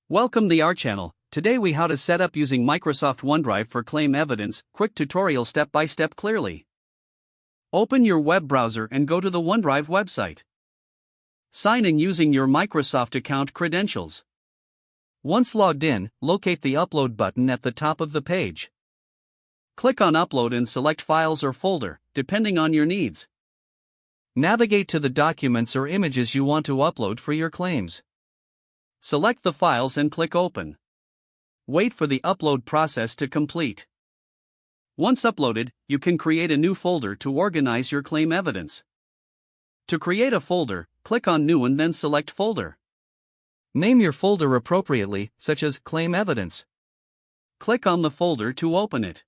Welcome to our channel. Today we how to set up using Microsoft OneDrive for claim evidence, quick tutorial step by step clearly. Open your web browser and go to the OneDrive website. Sign in using your Microsoft account credentials. Once logged in, locate the upload button at the top of the page. Click on upload and select files or folder, depending on your needs. Navigate to the documents or images you want to upload for your claims. Select the files and click Open. Wait for the upload process to complete. Once uploaded, you can create a new folder to organize your claim evidence. To create a folder, click on New and then select Folder. Name your folder appropriately, such as Claim Evidence. Click on the folder to open it.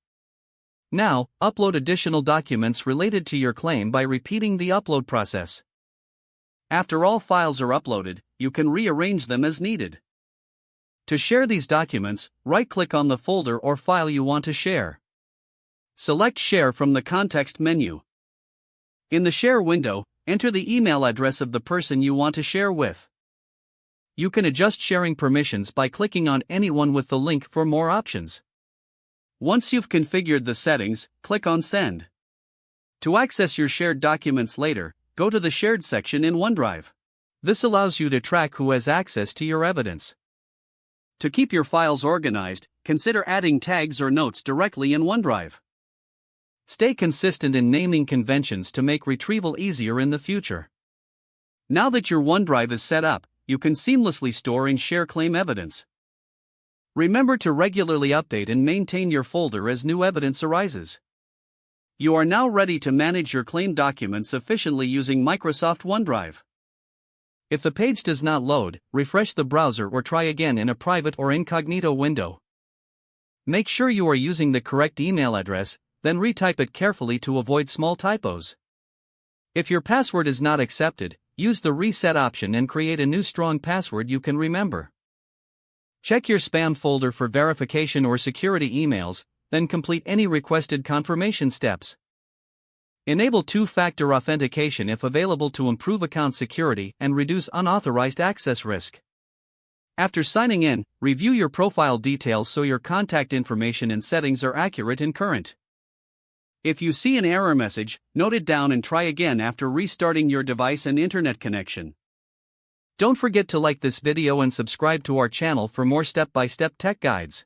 Now, upload additional documents related to your claim by repeating the upload process. After all files are uploaded, you can rearrange them as needed. To share these documents, right-click on the folder or file you want to share. Select Share from the context menu. In the Share window, enter the email address of the person you want to share with. You can adjust sharing permissions by clicking on anyone with the link for more options. Once you've configured the settings, click on Send. To access your shared documents later, go to the Shared section in OneDrive. This allows you to track who has access to your evidence. To keep your files organized, consider adding tags or notes directly in OneDrive. Stay consistent in naming conventions to make retrieval easier in the future. Now that your OneDrive is set up, you can seamlessly store and share claim evidence. Remember to regularly update and maintain your folder as new evidence arises. You are now ready to manage your claim documents efficiently using Microsoft OneDrive. If the page does not load, refresh the browser or try again in a private or incognito window. Make sure you are using the correct email address, then retype it carefully to avoid small typos. If your password is not accepted, use the reset option and create a new strong password you can remember. Check your spam folder for verification or security emails, then complete any requested confirmation steps. Enable two-factor authentication if available to improve account security and reduce unauthorized access risk. After signing in, review your profile details so your contact information and settings are accurate and current. If you see an error message, note it down and try again after restarting your device and internet connection. Don't forget to like this video and subscribe to our channel for more step-by-step tech guides.